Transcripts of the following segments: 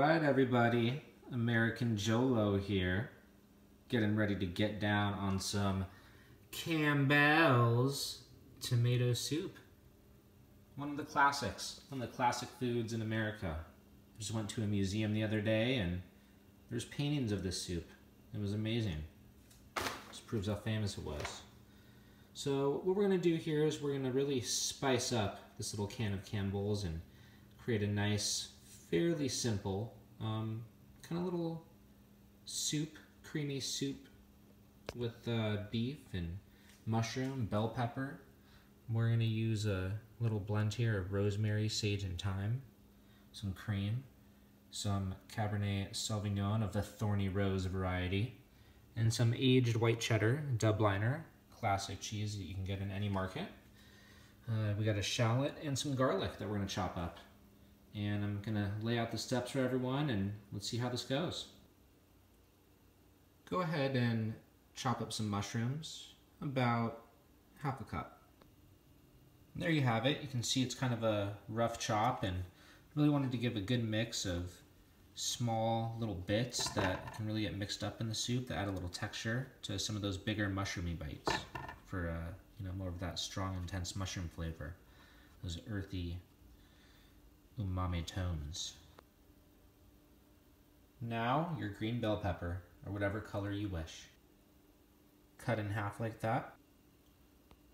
Alright everybody, American Jolo here, getting ready to get down on some Campbell's tomato soup. One of the classics, one of the classic foods in America. I just went to a museum the other day and there's paintings of this soup. It was amazing. Just proves how famous it was. So what we're going to do here is we're going to really spice up this little can of Campbell's and create a nice, fairly simple, kind of little soup, creamy soup with beef and mushroom, bell pepper. We're going to use a little blend here of rosemary, sage, and thyme, some cream, some Cabernet Sauvignon of the Thorny Rose variety, and some aged white cheddar, Dubliner, classic cheese that you can get in any market. We got a shallot and some garlic that we're going to chop up. And I'm going to lay out the steps for everyone and let's see how this goes. Go ahead and chop up some mushrooms, about half a cup. And there you have it. You can see it's kind of a rough chop and really wanted to give a good mix of small little bits that can really get mixed up in the soup that add a little texture to some of those bigger mushroomy bites for more of that strong, intense mushroom flavor, those earthy umami tones. Now your green bell pepper, or whatever color you wish. Cut in half like that.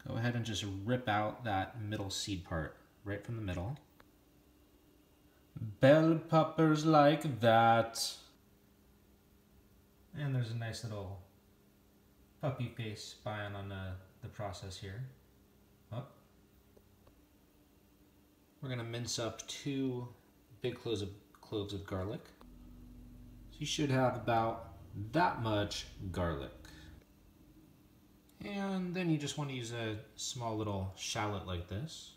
Go ahead and just rip out that middle seed part, right from the middle. Bell peppers like that. And there's a nice little puppy face spying on the process here. Up. We're going to mince up 2 big cloves of garlic. So you should have about that much garlic. And then you just want to use a small little shallot like this.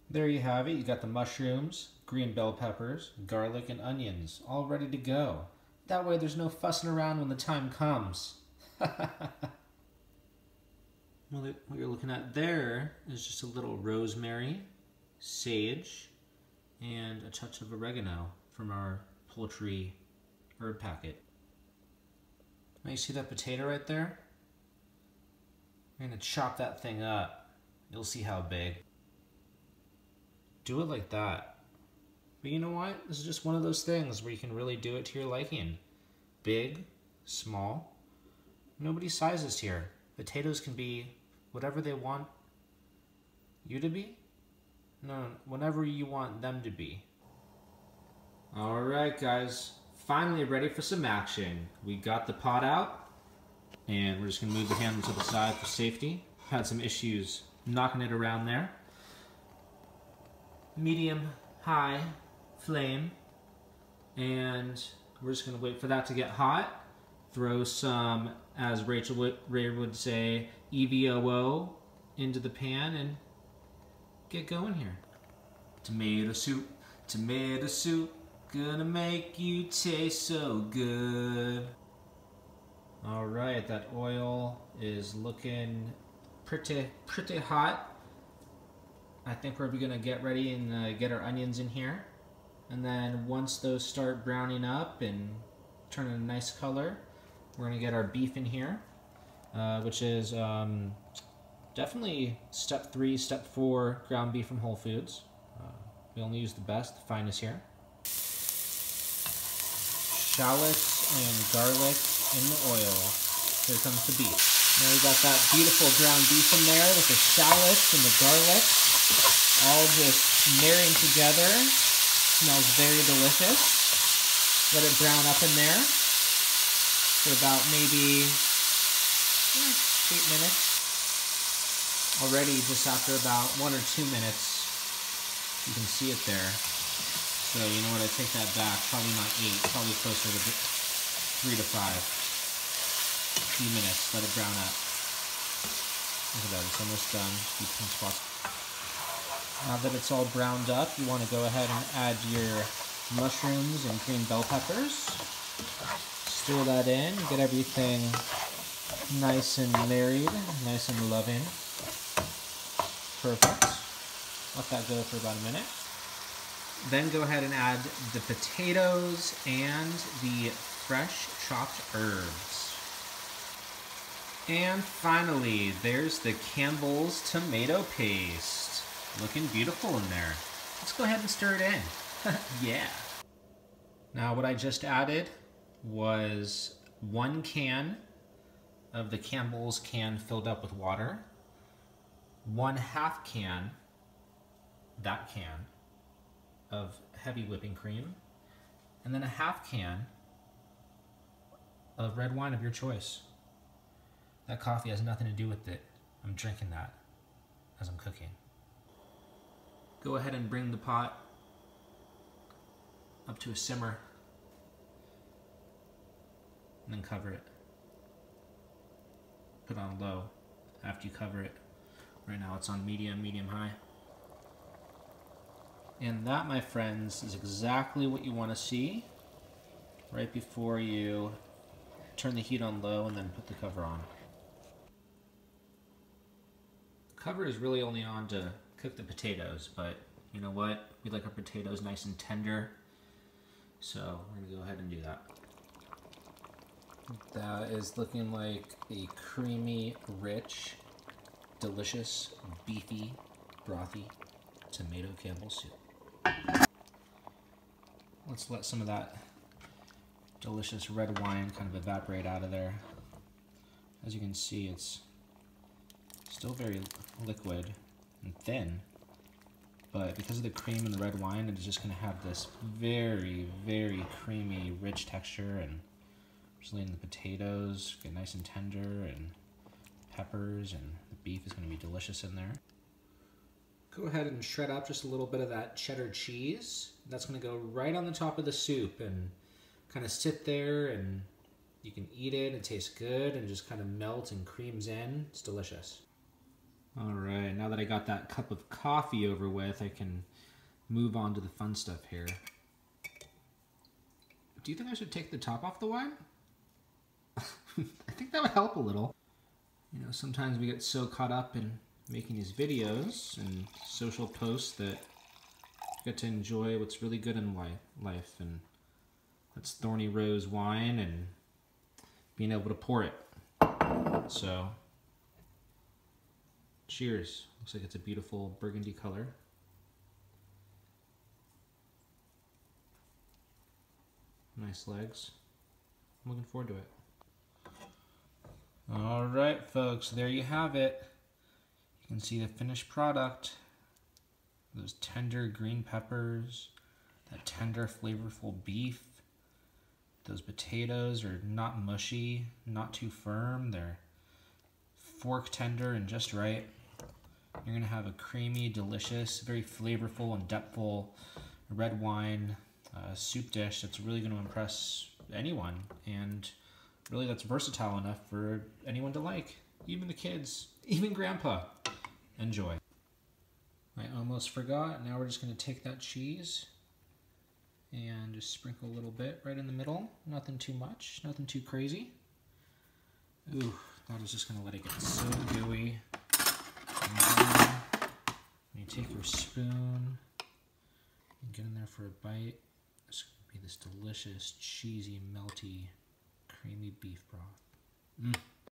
There you have it. You got the mushrooms, green bell peppers, garlic, and onions all ready to go. That way there's no fussing around when the time comes. Well, what you're looking at there is just a little rosemary, sage, and a touch of oregano from our poultry herb packet. Now you see that potato right there? I'm going to chop that thing up. You'll see how big. Do it like that. But you know what? This is just one of those things where you can really do it to your liking. Big, small, nobody sizes here. Potatoes can be whatever they want you to be. No, whenever you want them to be. Alright guys, finally ready for some action. We got the pot out, and we're just going to move the handle to the side for safety. Had some issues knocking it around there. Medium, high flame, and we're just going to wait for that to get hot. Throw some, as Ray would say, EVOO into the pan and get going here. Tomato soup, gonna make you taste so good. Alright, that oil is looking pretty hot. I think we're gonna get ready and get our onions in here. And then once those start browning up and turning a nice color, we're gonna get our beef in here, which is definitely step 3, step 4 ground beef from Whole Foods. We only use the best, the finest here. Shallots and garlic in the oil. Here comes the beef. Now we got that beautiful ground beef in there with the shallots and the garlic, all just marrying together. Smells very delicious. Let it brown up in there for about maybe 8 minutes. Already just after about 1 or 2 minutes, you can see it there. So you know what, I take that back, probably not 8, probably closer to 3 to 5. A few minutes, let it brown up. Look at that, it's almost done. Keep some spots. Now that it's all browned up, you want to go ahead and add your mushrooms and green bell peppers. Stir that in, get everything nice and married, nice and loving. Perfect. Let that go for about a minute. Then go ahead and add the potatoes and the fresh chopped herbs. And finally, there's the Campbell's tomato paste. Looking beautiful in there. Let's go ahead and stir it in. Yeah. Now what I just added was 1 can of the Campbell's can filled up with water, 1/2 can, that can, of heavy whipping cream, and then 1/2 can of red wine of your choice. That coffee has nothing to do with it. I'm drinking that as I'm cooking. Go ahead and bring the pot up to a simmer and then cover it. Put on low after you cover it. Right now it's on medium high. And that, my friends, is exactly what you want to see right before you turn the heat on low and then put the cover on. The cover is really only on to cook the potatoes, but you know what? We like our potatoes nice and tender, so we're going to go ahead and do that. That is looking like a creamy, rich, delicious, beefy, brothy tomato Campbell's soup. Let's let some of that delicious red wine kind of evaporate out of there. As you can see, it's still very liquid and thin, but because of the cream and the red wine, it's just going to have this very, very creamy, rich texture, and just letting the potatoes get nice and tender, and peppers, and the beef is going to be delicious in there. Go ahead and shred up just a little bit of that cheddar cheese. That's going to go right on the top of the soup and kind of sit there, and you can eat it. It tastes good and just kind of melts and creams in. It's delicious. All right, now that I got that cup of coffee over with, I can move on to the fun stuff here. Do you think I should take the top off the wine? I think that would help a little. You know, sometimes we get so caught up in making these videos and social posts that you get to enjoy what's really good in life, and that's Thorny Rose wine and being able to pour it. So, cheers. Looks like it's a beautiful burgundy color. Nice legs. I'm looking forward to it. All right, folks, there you have it. You can see the finished product. Those tender green peppers, that tender, flavorful beef. Those potatoes are not mushy, not too firm. They're fork tender and just right. You're gonna have a creamy, delicious, very flavorful and depthful red wine soup dish that's really gonna impress anyone, and really that's versatile enough for anyone to like, even the kids, even grandpa. Enjoy. I almost forgot. Now we're just gonna take that cheese and just sprinkle a little bit right in the middle. Nothing too much, nothing too crazy. Ooh, that is just gonna let it get so gooey. And then when you take your spoon and get in there for a bite, it's gonna be this delicious, cheesy, melty, creamy beef broth.